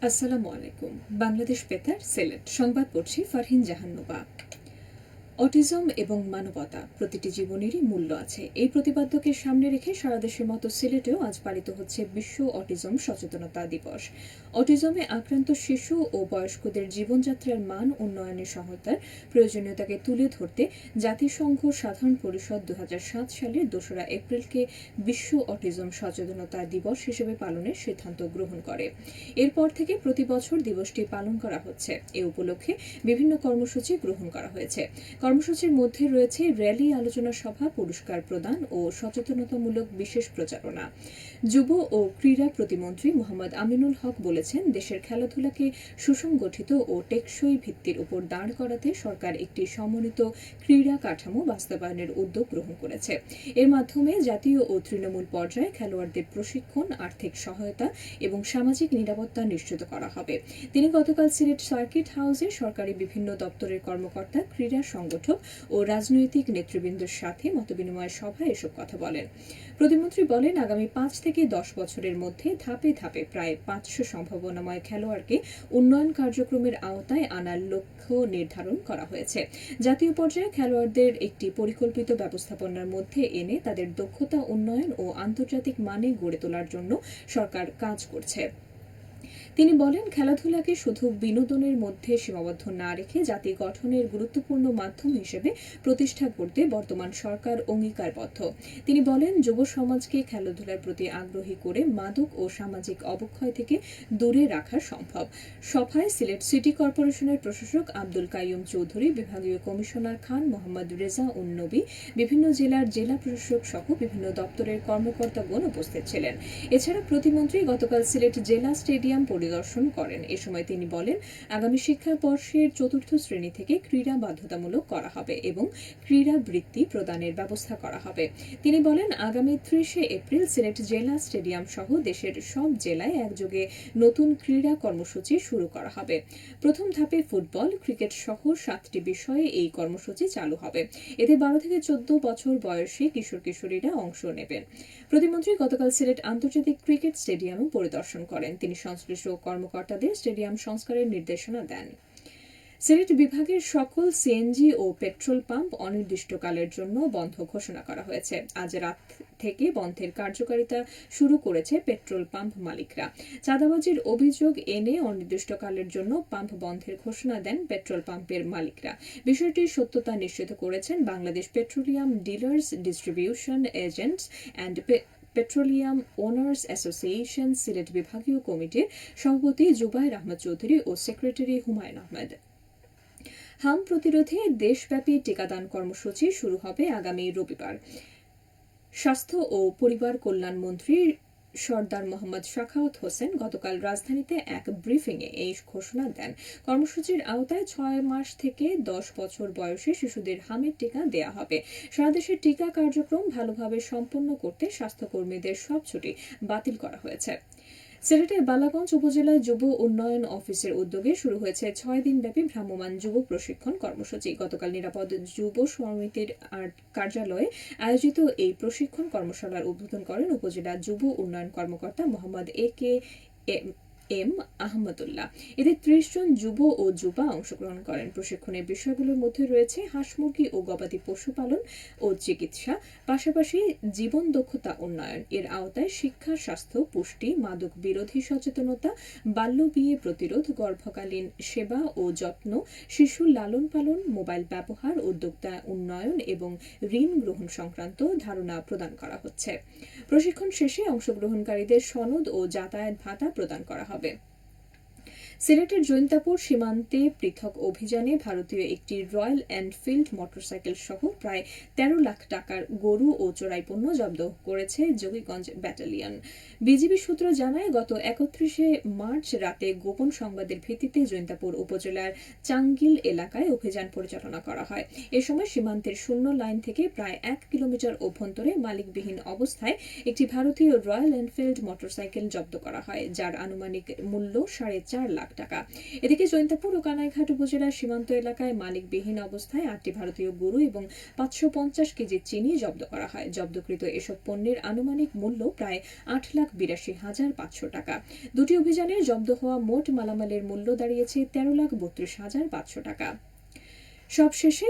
আসসালামু আলাইকুম। বাংলাদেশ বেতার সিলেট সংবাদ পড়ছি ফারহিন জাহান্নুবা। অটিজম এবং মানবতা প্রতিটি জীবনেরই মূল্য আছে, এই প্রতিপাদ্যকে সামনে রেখে সারা দেশের মতো সিলেটেও আজ পালিত হচ্ছে বিশ্ব অটিজম সচেতনতা দিবস। অটিজমে আক্রান্ত শিশু ও বয়স্কদের জীবনযাত্রার মান উন্নয়নের সহায়তার প্রয়োজনীয়তাকে তুলে ধরতে জাতিসংঘ সাধারণ পরিষদ 2007 সালের 2রা এপ্রিলকে বিশ্ব অটিজম সচেতনতা দিবস হিসেবে পালনের সিদ্ধান্ত গ্রহণ করে। এরপর থেকে প্রতি বছর দিবসটি পালন করা হচ্ছে। এ উপলক্ষে বিভিন্ন কর্মসূচি গ্রহণ করা হয়েছে। কর্মসূচির মধ্যে রয়েছে র্যালি, আলোচনা সভা, পুরস্কার প্রদান ও সচেতনতামূলক বিশেষ প্রচারণা। যুব ও ক্রীড়া প্রতিমন্ত্রী মোহাম্মদ আমিনুল হক বলেছেন, দেশের খেলাধুলাকে সুসংগঠিত ও টেকসই ভিত্তির উপর দাঁড় করাতে সরকার একটি সমন্বিত ক্রীড়া কাঠামো বাস্তবায়নের উদ্যোগ গ্রহণ করেছে। এর মাধ্যমে জাতীয় ও তৃণমূল পর্যায়ে খেলোয়াড়দের প্রশিক্ষণ, আর্থিক সহায়তা এবং সামাজিক নিরাপত্তা নিশ্চিত করা হবে। তিনি গতকাল সিলেট সার্কিট হাউসে সরকারি বিভিন্ন দপ্তরের কর্মকর্তা, ক্রীড়া সংগঠক ও রাজনৈতিক নেতৃবৃন্দের সাথে মতবিনিময় সভায় এসব কথা বলেন। প্রতিমন্ত্রী বলেন, আগামী 5 থেকে 10 বছরের মধ্যে ধাপে ধাপে প্রায় 500 সম্ভাবনাময় খেলোয়াড়কে উন্নয়ন কার্যক্রমের আওতায় আনার লক্ষ্য নির্ধারণ করা হয়েছে। জাতীয় পর্যায়ে খেলোয়াড়দের একটি পরিকল্পিত ব্যবস্থাপনার মধ্যে এনে তাদের দক্ষতা উন্নয়ন ও আন্তর্জাতিক মানে গড়ে তোলার জন্য সরকার কাজ করছে। তিনি বলেন, খেলাধুলাকে শুধু বিনোদনের মধ্যে সীমাবদ্ধ না রেখে জাতি গঠনের গুরুত্বপূর্ণ মাধ্যম হিসেবে প্রতিষ্ঠা করতে বর্তমান সরকার অঙ্গীকারবদ্ধ। তিনি বলেন, যুব সমাজকে খেলাধুলার প্রতি আগ্রহী করে মাদক ও সামাজিক অবক্ষয় থেকে দূরে রাখা সম্ভব। সভায় সিলেট সিটি কর্পোরেশনের প্রশাসক আব্দুল কাইয়ুম চৌধুরী, বিভাগীয় কমিশনার খান মোহাম্মদ রেজা উন নবী, বিভিন্ন জেলার জেলা প্রশাসক সহ বিভিন্ন দপ্তরের কর্মকর্তাগণ উপস্থিত ছিলেন। এছাড়া প্রতিমন্ত্রী গতকাল সিলেট জেলা স্টেডিয়াম পরিদর্শন করেন। এ সময় তিনি বলেন, আগামী শিক্ষাবর্ষের 4র্থ শ্রেণী থেকে ক্রীড়া বাধ্যতামূলক করা হবে এবং ক্রীড়া বৃত্তি প্রদানের ব্যবস্থা করা হবে। তিনি বলেন, আগামী 30 এপ্রিল সিলেট জেলা স্টেডিয়াম সহ দেশের সব জেলায় একযোগে নতুন ক্রীড়া কর্মসূচি শুরু করা হবে। প্রথম ধাপে ফুটবল, ক্রিকেট সহ 7টি বিষয়ে এই কর্মসূচি চালু হবে। এতে 12 থেকে 14 বছর বয়সী কিশোর কিশোরীরা অংশ নেবেন। প্রতিমন্ত্রী গতকাল সিলেট আন্তর্জাতিক ক্রিকেট স্টেডিয়াম পরিদর্শন করেন। তিনি সংশ্লিষ্ট কর্মকর্তাদের স্টেডিয়াম সংস্কারের নির্দেশনা দেন। সিলেট বিভাগের সকল সিএনজি ও পেট্রোল পাম্প অনির্দিষ্টকালের জন্য বন্ধ ঘোষণা করা হয়েছে। আজ রাত থেকে বন্ধের কার্যকারিতা শুরু করেছে পেট্রোল পাম্প মালিকরা। চাঁদাবাজির অভিযোগ এনে অনির্দিষ্টকালের জন্য পাম্প বন্ধের ঘোষণা দেন পেট্রোল পাম্পের মালিকরা। বিষয়টির সত্যতা নিশ্চিত করেছেন Bangladesh petroleum dealers distribution agents and petroleum owners association Sylhet বিভাগীয় কমিটির সভাপতি জুবায়ের আহমদ চৌধুরী ও সেক্রেটারি হুমায়ুন আহমেদ। হাম প্রতিরোধে দেশব্যাপী টিকাদান কর্মসূচি শুরু হবে আগামী রবিবার। স্বাস্থ্য ও পরিবার কল্যাণ মন্ত্রী সরদার মোহাম্মদ শাখাওয়াত হোসেন গতকাল রাজধানীতে এক ব্রিফিংয়ে এই ঘোষণা দেন। কর্মসূচির আওতায় 6 মাস থেকে 10 বছর বয়সী শিশুদের হামের টিকা দেয়া হবে। সারা দেশের টিকা কার্যক্রম ভালোভাবে সম্পন্ন করতে স্বাস্থ্যকর্মীদের সব ছুটি বাতিল করা হয়েছে। সিলেটের বালাগঞ্জ উপজেলায় যুব উন্নয়ন অফিসের উদ্যোগে শুরু হয়েছে 6 দিনব্যাপী ভ্রাম্যমাণ যুব প্রশিক্ষণ কর্মসূচি। গতকাল নিরাপদ যুব সমিতির কার্যালয়ে আয়োজিত এই প্রশিক্ষণ কর্মশালার উদ্বোধন করেন উপজেলা যুব উন্নয়ন কর্মকর্তা মোহাম্মদ এম আহমদুল্লাহ। এতে 30 জন যুব ও যুবা অংশগ্রহণ করেন। প্রশিক্ষণের বিষয়গুলোর মধ্যে রয়েছে হাঁস মুরগি ও গবাদি পশুপালন ও চিকিৎসা, পাশাপাশি জীবন দক্ষতা উন্নয়ন। এর আওতায় শিক্ষা, স্বাস্থ্য, পুষ্টি, মাদক বিরোধী সচেতনতা, বাল্য বিয়ে প্রতিরোধ, গর্ভকালীন সেবা ও যত্ন, শিশু লালন পালন, মোবাইল ব্যবহার, উদ্যোক্তা উন্নয়ন এবং ঋণ গ্রহণ সংক্রান্ত ধারণা প্রদান করা হচ্ছে। প্রশিক্ষণ শেষে অংশগ্রহণকারীদের সনদ ও যাতায়াত ভাতা প্রদান করা হবে। সিলেটের জৈন্তাপুর সীমান্তে পৃথক অভিযানে ভারতীয় একটি রয়্যাল এনফিল্ড মোটরসাইকেল সহ প্রায় 13 লাখ টাকার গরু ও চোরাই পণ্য জব্দ করেছে যোগীগঞ্জ ব্যাটালিয়ন। বিজিবি সূত্র জানায়, গত 31 মার্চ রাতে গোপন সংবাদের ভিত্তিতে জৈন্তাপুর উপজেলার চাঙ্গিল এলাকায় অভিযান পরিচালনা করা হয়। এ সময় সীমান্তের শূন্য লাইন থেকে প্রায় 1 কিলোমিটার অভ্যন্তরে মালিকবিহীন অবস্থায় একটি ভারতীয় রয়্যাল এনফিল্ড মোটরসাইকেল জব্দ করা হয়, যার আনুমানিক মূল্য 4.5 লাখ লাখ টাকা। এদিকে জৈন্তাপুর ও কানাইঘাট উপজেলার সীমান্ত এলাকায় মালিকবিহীন অবস্থায় 8টি ভারতীয় গরু এবং 550 কেজি চিনি জব্দ করা হয়। জব্দকৃত এসব পণ্যের আনুমানিক মূল্য প্রায় 8,82,500 টাকা। দুটি অভিযানে জব্দ হওয়া মোট মালামালের মূল্য দাঁড়িয়েছে 13,32,500 টাকা। সবশেষে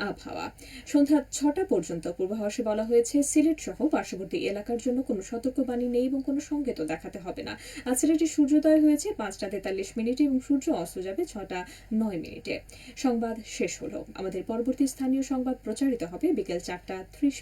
আবহাওয়া। সন্ধ্যা 6টা পর্যন্ত পূর্বাভাসে বলা হয়েছে সিলেট সহ পার্শ্ববর্তী এলাকার জন্য কোনো সতর্কবাণী নেই এবং কোনো সংকেতও দেখাতে হবে না। আজ সিলেটে সূর্যোদয় হয়েছে 5টা 43 এবং সূর্য অস্ত যাবে 6টা 9। সংবাদ শেষ হলো। আমাদের পরবর্তী স্থানীয় সংবাদ প্রচারিত হবে বিকেল 4টা 30।